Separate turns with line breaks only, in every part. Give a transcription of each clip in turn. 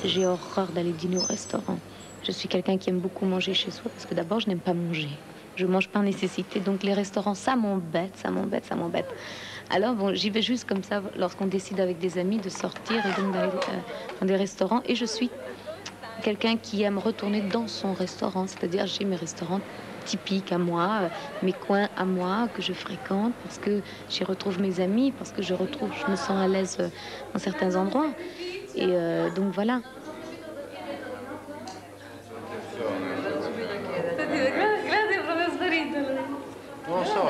J'ai horreur d'aller dîner au restaurant. Je suis quelqu'un qui aime beaucoup manger chez soi parce que d'abord, je n'aime pas manger. Je mange par nécessité, donc les restaurants, ça m'embête, ça m'embête, ça m'embête. Alors bon, j'y vais juste comme ça lorsqu'on décide avec des amis de sortir et donc d'aller dans des restaurants. Et je suis quelqu'un qui aime retourner dans son restaurant, c'est-à-dire j'ai mes restaurants typiques à moi, mes coins à moi que je fréquente parce que j'y retrouve mes amis, parce que je me sens à l'aise dans certains endroits. Et donc voilà.
Non so,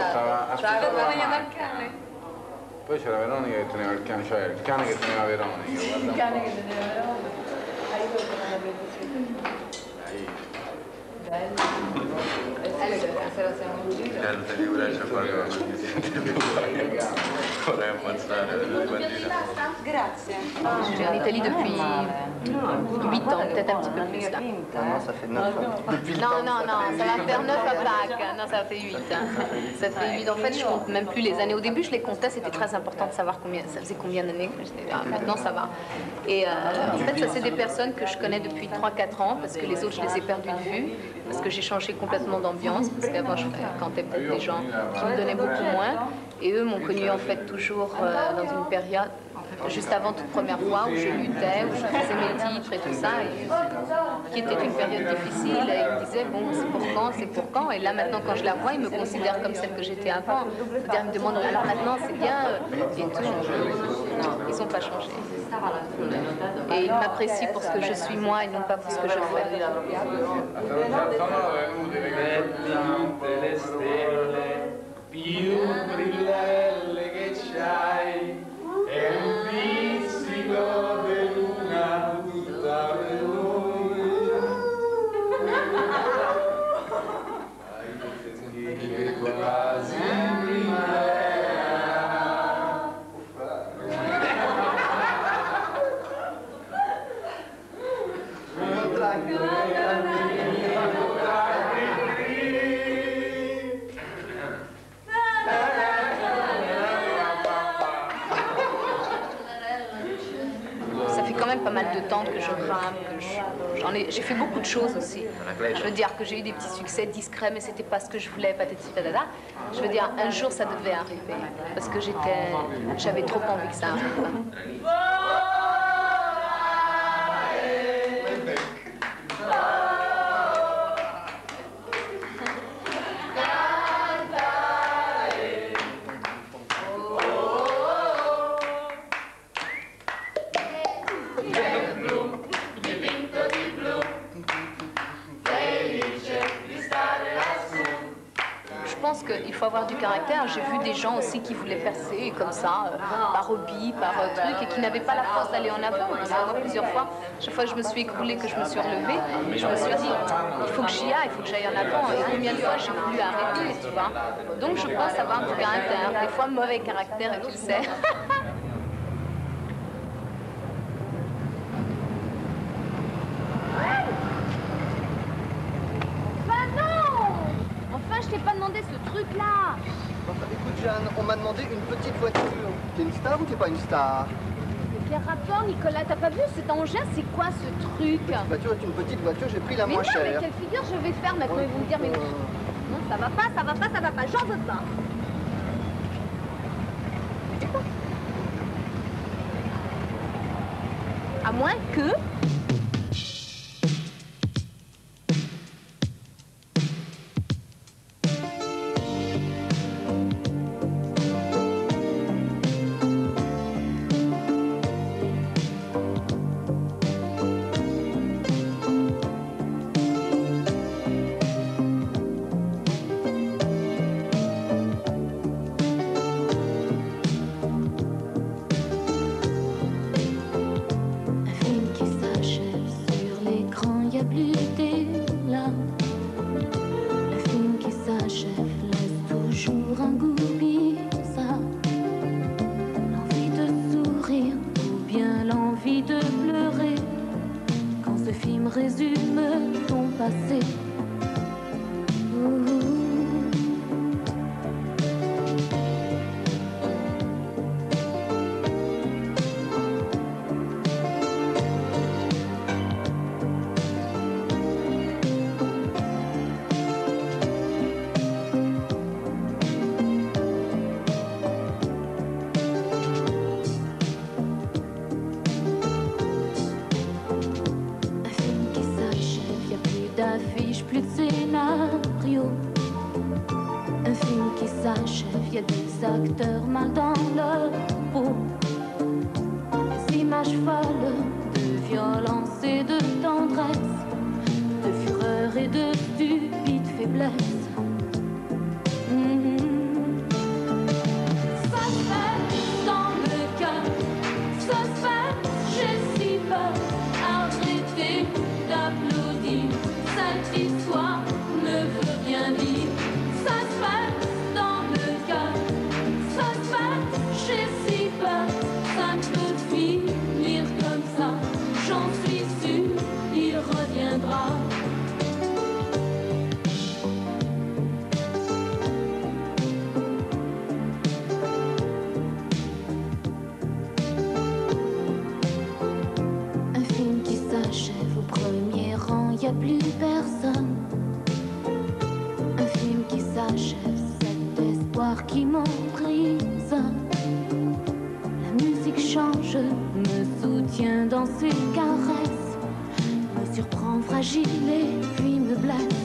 poi c'era Veronica che teneva il cane, cioè il cane che teneva Veronica. Il cane che teneva Veronica.
Grazie.
Je suis en Italie depuis 8 ans, peut-être un petit peu plus là.
Non, ça fait 9 ans.
Non, ça va faire 9 à Pâques. Non, ça fait 8. Ça fait 8. En fait, je compte même plus les années. Au début, je les comptais, c'était très important de savoir ça faisait combien d'années. Maintenant, ça va. Et en fait, ça, c'est des personnes que je connais depuis 3-4 ans, parce que les autres, je les ai perdus de vue, parce que j'ai changé complètement d'ambiance, parce qu'avant, je fréquentais peut-être des gens qui me donnaient beaucoup moins. Et eux m'ont connue en fait toujours dans une période, juste avant toute première fois, où je luttais, où je faisais mes titres et tout ça, et qui était une période difficile. Et ils me disaient, bon, c'est pour quand? Et là, maintenant, quand je la vois, ils me considèrent comme celle que j'étais avant. C'est-à-dire, ils me demandent, alors maintenant, c'est bien, et tout. Non, ils n'ont pas changé. Et ils m'apprécient pour ce que je suis moi et non pas pour ce que je fais.
Più brillelle che c'hai è un pizzico di luna tutta per noi. Hai quasi primavera.
Pas mal de temps que je crame, j'ai fait beaucoup de choses aussi. Je veux dire que j'ai eu des petits succès discrets, mais c'était pas ce que je voulais, patati patata. Je veux dire, un jour ça devait arriver, parce que j'avais trop envie que ça arrive. Il faut avoir du caractère. J'ai vu des gens aussi qui voulaient percer comme ça, par hobby, par truc, et qui n'avaient pas la force d'aller en avant. Parce que moi, plusieurs fois, chaque fois que je me suis écroulée, que je me suis relevée, je me suis dit, il faut que j'y aille, il faut que j'aille en avant. Et combien de fois j'ai voulu arrêter, tu vois. Donc je pense avoir du caractère. Des fois, mauvais caractère, et tu le sais.
Je t'ai pas demandé ce truc-là.
Enfin, écoute, Jeanne, on m'a demandé une petite voiture. T'es une star ou t'es pas une star?
Mais quel rapport, Nicolas? T'as pas vu cet engin? C'est quoi ce truc?
Cette voiture est une petite voiture, j'ai pris la moins chère.
Mais quelle figure je vais faire maintenant? Ils vont me dire, mais non, ça va pas, ça va pas, ça va pas, j'en veux pas. À moins que...
y a des acteurs mal dans leur peau. Des images folles de violence et de tendresse, de fureur et de stupide faiblesse. Ça se fait dans le cœur, ça se fait, j'ai si peur. Arrêtez d'applaudir, cette histoire ne veut rien dire. Ça se fait dans le cœur, ça se fait, j'ai si peur. Ça ne peut finir comme ça, j'en suis sûre, il reviendra. Y a plus personne. Un film qui s'achève, cet espoir qui m'emprisonne. La musique change, me soutient dans ses caresses, me surprend fragile et puis me blesse.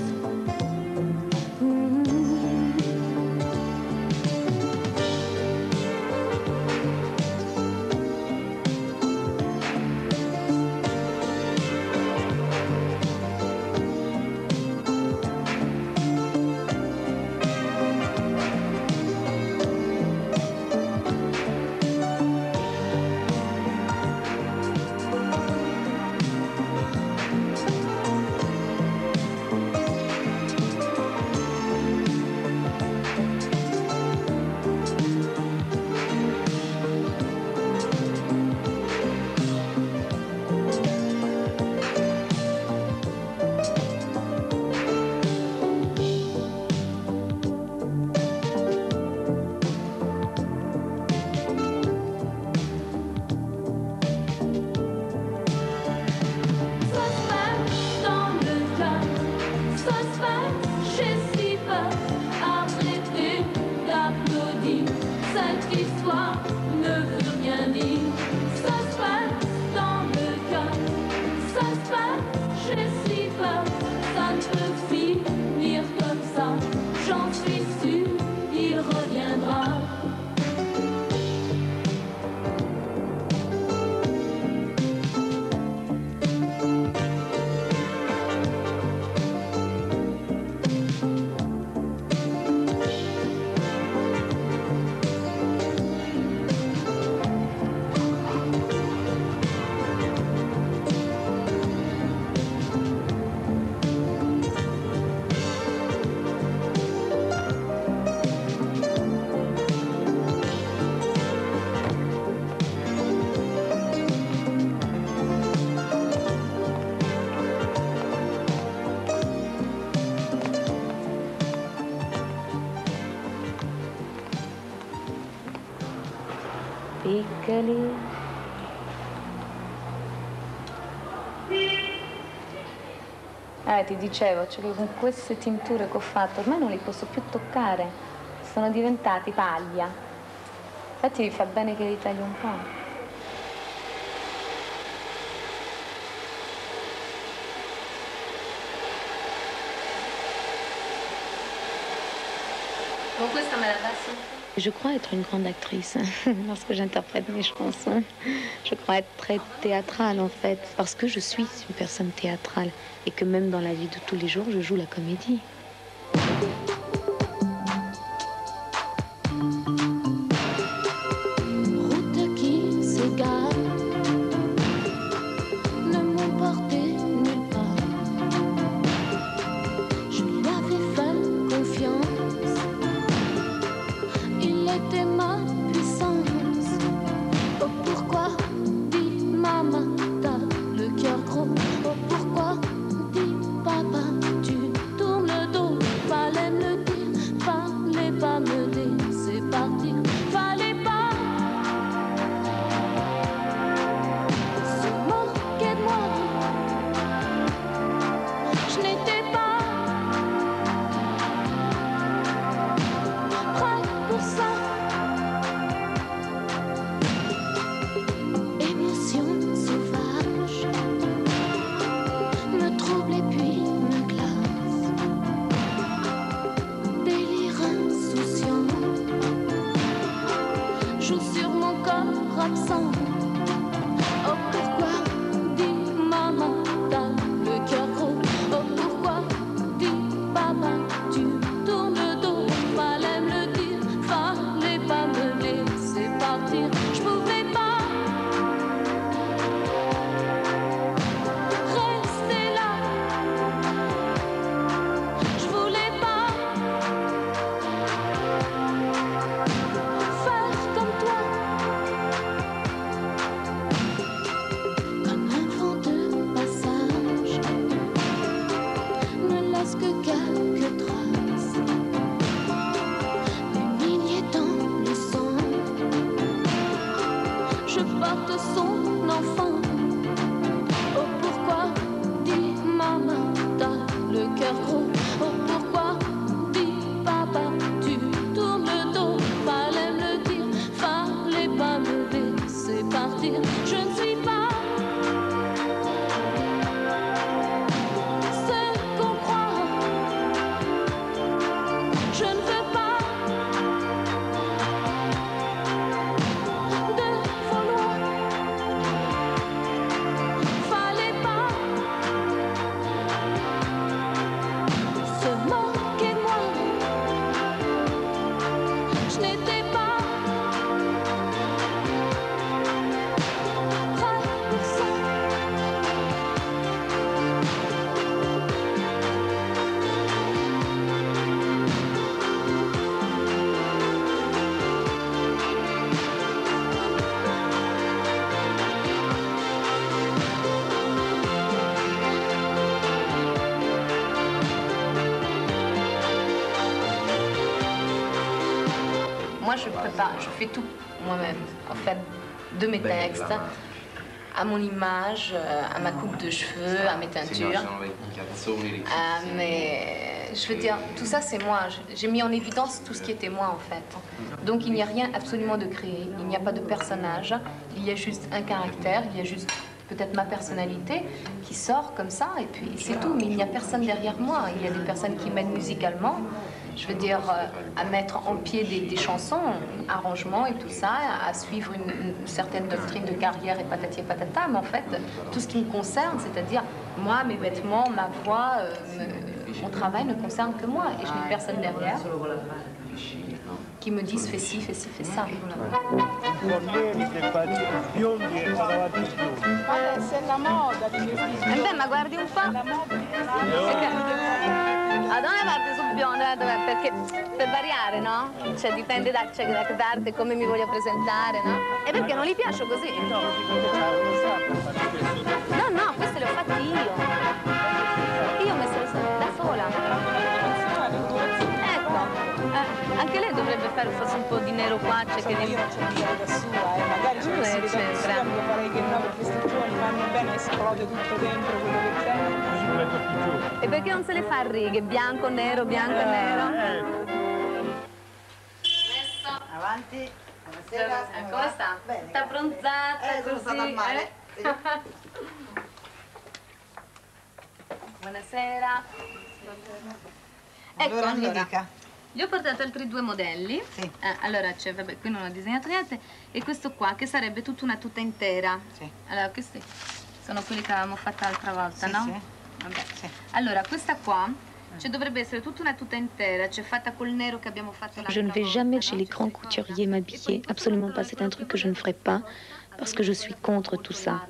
Piccoli. Ti dicevo, cioè che con queste tinture che ho fatto ormai non li posso più toccare, sono diventati paglia. Infatti mi fa bene che li taglio un po'. Bon, questa me la dassi? Je crois être une grande actrice lorsque j'interprète mes chansons. Je crois être très théâtrale en fait, parce que je suis une personne théâtrale et que même dans la vie de tous les jours, je joue la comédie. Route qui s'égare, ne m'emporter nulle part. Je lui avais fait confiance. Il était ma puissance. Oh pourquoi, dit maman, t'as le cœur gros. Oh pourquoi, dit papa, tu tournes le dos. Fallait me le dire, fallait pas me laisser partir. Fallait pas se moquer de moi. Je n'étais pas prête pour ça. joue sur mon corps absent. Oh pourquoi, dis maman, t'as le cœur gros. Oh pourquoi, dis papa, tu tournes le dos. Fallait me le dire, fallait pas me laisser partir. Je pouvais pas rester là. Je voulais pas faire comme toi. Comme un vent de passage, ne laisse que quelques traces. Des milliers dans le sang, je porte son enfant. Oh pourquoi, dis maman, t'as le cœur gros. Oh pourquoi, dis papa, tu tournes le dos. Fallait me le dire, fallait pas me laisser partir. Je ne suis pas ce qu'on croit. Je ne veux pas de faux lois. Fallait pas se moquer de moi. Je n'étais pas prête pour ça.
Moi, je prépare, je fais tout moi-même, en fait, de mes textes, à mon image, à ma coupe de cheveux, à mes teintures, à mes... Je veux dire, tout ça, c'est moi. J'ai mis en évidence tout ce qui était moi, en fait. Donc, il n'y a rien absolument de créé. Il n'y a pas de personnage. Il y a juste un caractère. Il y a juste peut-être ma personnalité qui sort comme ça, et puis c'est tout. Mais il n'y a personne derrière moi. Il y a des personnes qui m'aident musicalement. Je veux dire, à mettre en pied des chansons, arrangements et tout ça, à suivre une certaine doctrine de carrière et patati et patata. Mais en fait, tout ce qui me concerne, c'est-à-dire moi, mes vêtements, ma voix, mon travail ne concerne que moi. Et je n'ai personne derrière qui me dise fais ci, fais ci, fais ça.
Beh, ma guardi un po'. Da dove parte sul biondo? Dov'è? Perché per variare, no? Cioè dipende da che parte, come mi voglio presentare, no? E perché non gli piace così? No, no, queste le ho fatte io. Io ho messo da sola. Ecco, anche lei dovrebbe fare forse un po' di nero qua, c'è che
io faccio andare da sua, magari ci fosse io farei che no, perché questi giovani fanno bene, esplode tutto dentro quello che c'è.
E perché non se le fa a righe? Bianco, nero, bianco e nero?
Avanti. Buonasera.
Come sta?
Bene.
Sta abbronzata
sono stata al mare.
Buonasera. Ecco,
Allora, mi
allora,
dica.
gli ho portato altri due modelli.
Sì.
Allora, c'è, vabbè, qui non ho disegnato niente. E questo qua, che sarebbe tutta una tuta intera.
Sì.
Allora, questi sono quelli che avevamo fatto l'altra volta,
Sì,
no?
sì.
Vabbè.
Sì.
Allora, questa qua, cioè, dovrebbe essere tutta una tuta intera, c'è fatta col nero che abbiamo fatto l'altra
Je ne vais
volta,
jamais
no?
chez les grands couturiers m'habiller, absolument pas. C'est un truc que je ne ferai pas parce que je suis contre tout ça.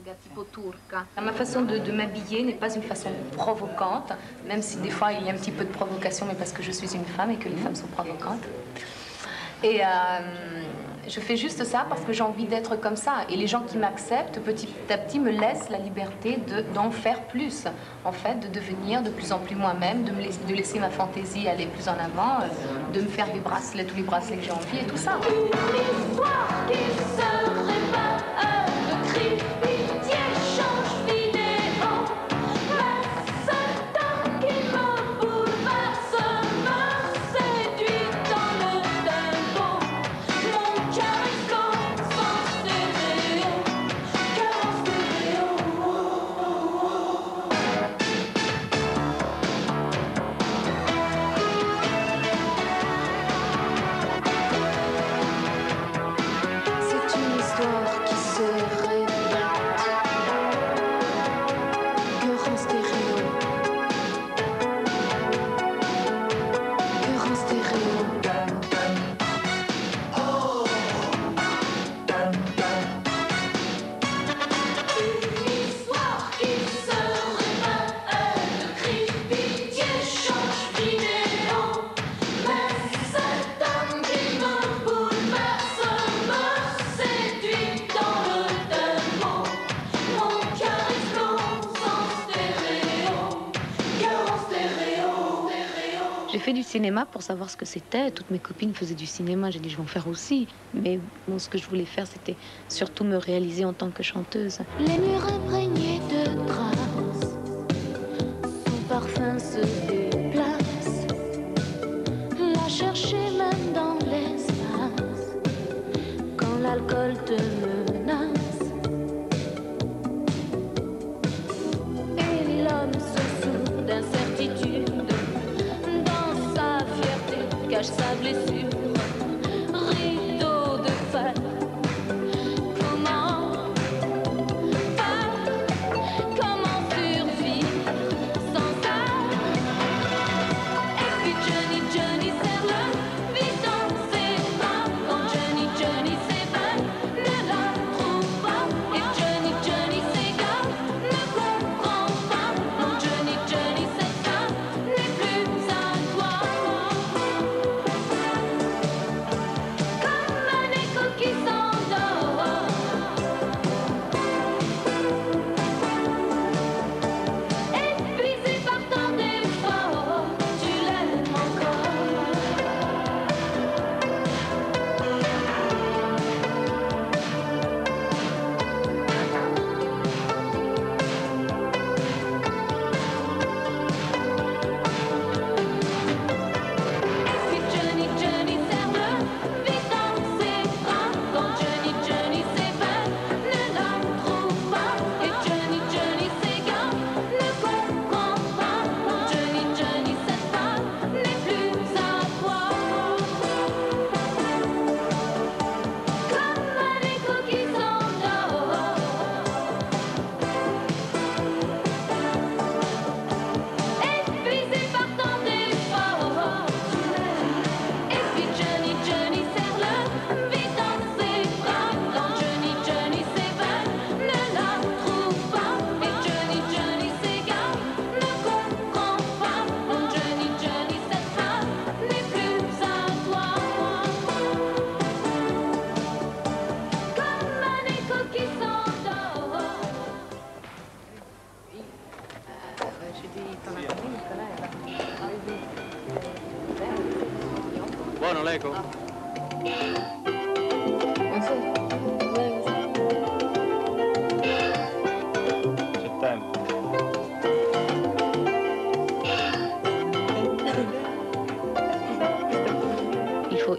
Ma façon de m'habiller n'est pas une façon provocante, même si des fois il y a un petit peu de provocation, mais parce que je suis une femme et que les femmes sont provocantes. Et je fais juste ça parce que j'ai envie d'être comme ça. Et les gens qui m'acceptent, petit à petit, me laissent la liberté d'en faire plus. En fait, de devenir de plus en plus moi-même, de laisser ma fantaisie aller plus en avant, de me faire des bracelets, tous les bracelets que j'ai envie et tout ça.
Une histoire qui se répète, le cri, pitié, change vidéo. Mais c'est un qui me bouleverse, me séduit dans le tempo. Mon cœur explose en stéréo, cœur en stéréo. fait du cinéma pour savoir ce que c'était. Toutes mes copines faisaient du cinéma. J'ai dit, je vais en faire aussi. Mais bon, ce que je voulais faire, c'était surtout me réaliser en tant que chanteuse. Les murs imprégnés de traces, son parfum se déplace. La chercher même dans l'espace, quand l'alcool te menace. Et l'homme se sourd d'incertitude, dans sa fierté cache sa blessure. Rideau de fer, comment faire, comment survivre sans ça? Et puis Johnny, Johnny serre le vide dans ses bras. Quand Johnny, Johnny s'évade, ne la trouve pas. Et Johnny, Johnny s'égare, ne comprend pas. Non, Johnny, Johnny, cette femme n'est plus à toi. Comme un écho qui s'endort, épuisé par tant d'efforts, tu l'aimes encore. Et puis Johnny, Johnny serre le vide dans ses bras. Quand Johnny, Johnny s'évade, ne la trouve pas. Et Johnny, Johnny s'égare, ne comprend pas. Non, Johnny, Johnny, cette femme n'est plus à toi. Comme un écho qui s'endort, épuisé par tant d'efforts, tu l'aimes. Et puis Johnny, Johnny serre le vide dans ses bras. Quand Johnny, Johnny s'évade, ne la trouve pas. Et Johnny, Johnny s'égare, ne comprend pas. Non, Johnny, Johnny, cette femme n'est plus à toi. Comme un écho qui s'endort.
Buono l'eco? C'è tempo.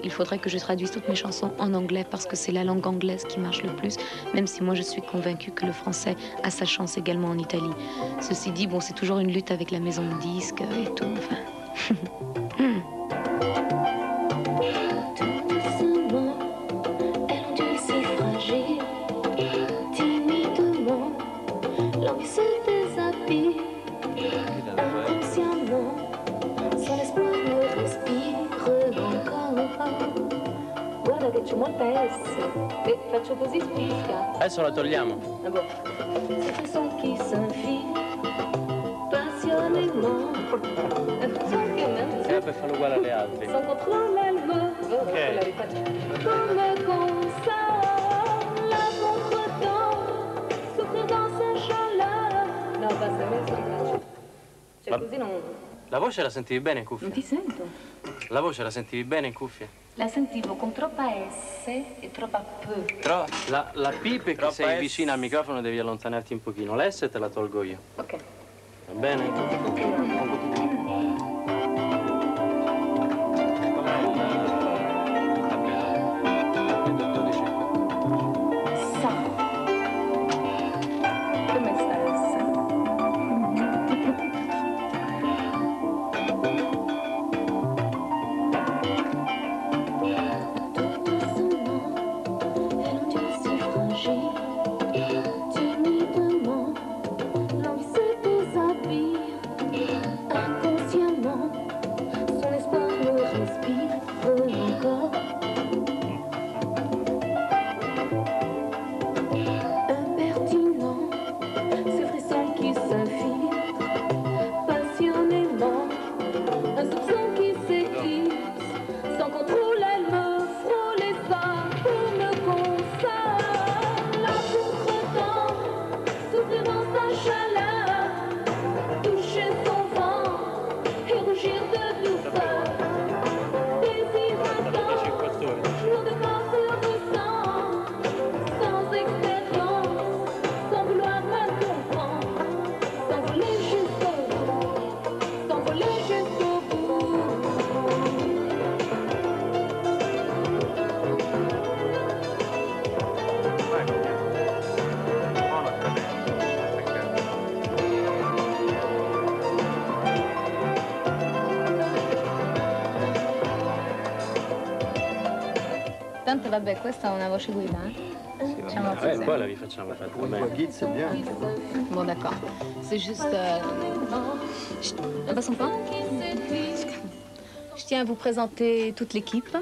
Il faudrait que je traduise toutes mes chansons en anglais parce que c'est la langue anglaise qui marche le plus, même si moi je suis convaincue que le français a sa chance également en Italie. Ceci dit, bon, c'est toujours une lutte avec la maison de disques et tout, enfin. Tout doucement, elle ondule si fragile, timidement, l'envie se déshabille, inconsciemment, son espoir me respire encore. Guarda che c'è molta S, e faccio così spuisca.
Adesso la togliamo.
Ah bon. C'est un son qui s'enfile passionnément. Un son che même
Per farlo uguale alle altre.
sans contrôle elle me
Ok.
comme console la contretemps, souffre dans sa chaleur. No, basta, me ne cioè
Ma-
così non
La voce la sentivi bene in cuffia?
ti sento.
La voce la sentivi bene in cuffia?
La sentivo con troppa S e troppa P.
Però la P perché sei vicina al microfono devi allontanarti un pochino. La S te la tolgo io.
Ok.
Va bene?
Sa. Come sta timidement, l'envie se déshabille.
vabbè, questa è una voce guida,
Poi la vi facciamo fare.
Voix guide, c'est bien.
Bon, d'accord. C'est juste... Passons pas. Je tiens à vous présenter toute l'équipe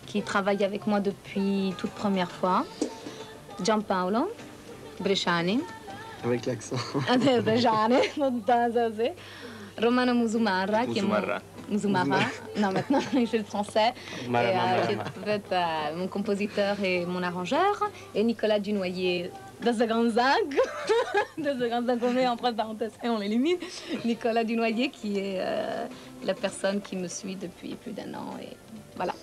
qui travaille avec moi depuis toute première fois. Giampaolo Bresciani.
Avec l'accent.
Bresciani, Romano Musumarra, qui est Musumarra. Non, maintenant, il fait le français. Qui est peut-être mon compositeur et mon arrangeur. Et Nicolas Dunoyer de ce grand zinc. De ce grand zinc qu'on met entre parenthèses et on l'élimine. Nicolas Dunoyer, qui est la personne qui me suit depuis plus d'1 an. Et voilà.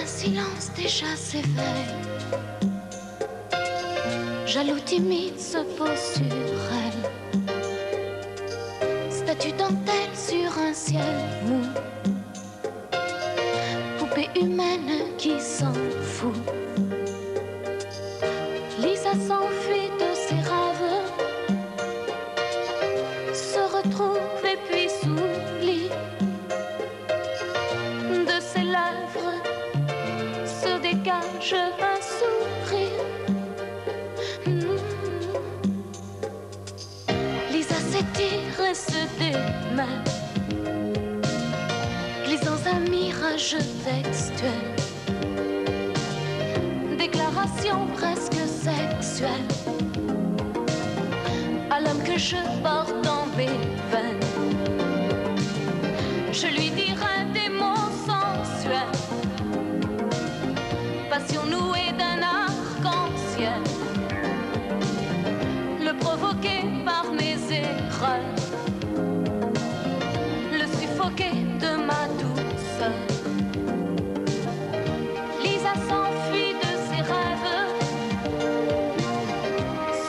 Silence déjà s'éveille. Jaloux timide se pose sur elle. Statue dentelle sur un ciel mou. Poupée humaine qui s'en fout. Lisa s'enfuit de ses rêves. Se retrouve et puis s'oublie. De ses lèvres se dégage un sourire. Lisa s'étire et se démet, glisse dans un mirage textuel. Déclaration presque sexuelle à l'homme que je porte dans mes veines. Je lui dirai des mots sensuels, passion nouée d'un arc-en-ciel, le provoquer par mes erreurs, le suffoquer de ma douceur. Lisa s'enfuit de ses rêves,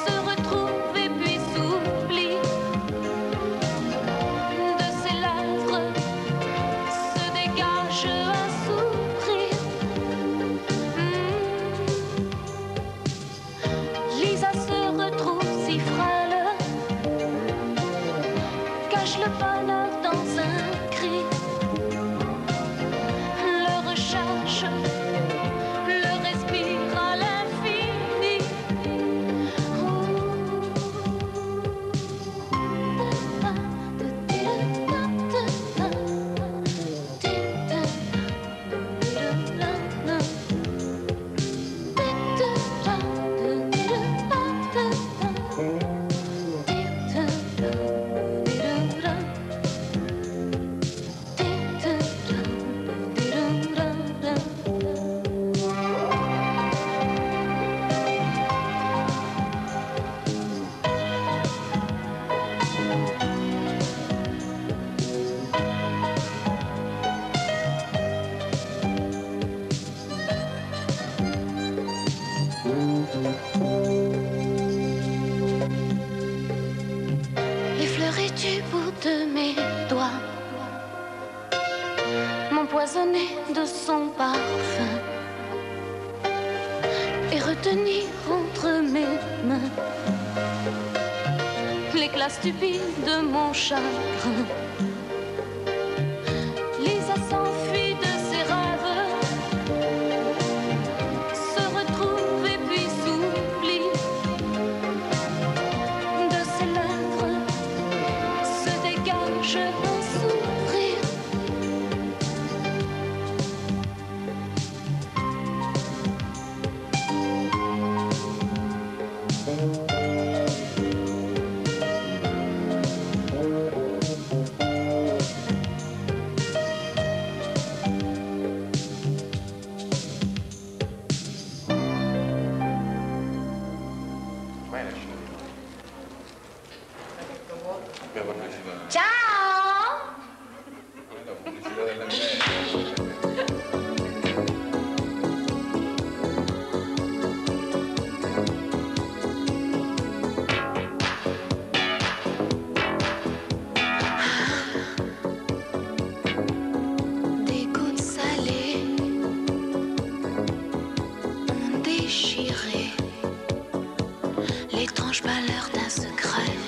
se retrouve et puis s'oublie. De ses lèvres se dégage un sourire. Lisa se retrouve si frêle, cache le bonheur dans un cri, le recherche, le respire à l'infini. Effleurer du bout de mes doigts, m'empoisonner de son parfum et retenir entre mes mains l'éclat stupide de mon chagrin. Lisa s'enfuit de ses rêves, se retrouve et puis s'oublie. De ses lèvres se dégage un sourire.
Bene, abbiamo pubblicità.
Ciao!
La pubblicità dell'ML.
mange pas l'heure d'un secret.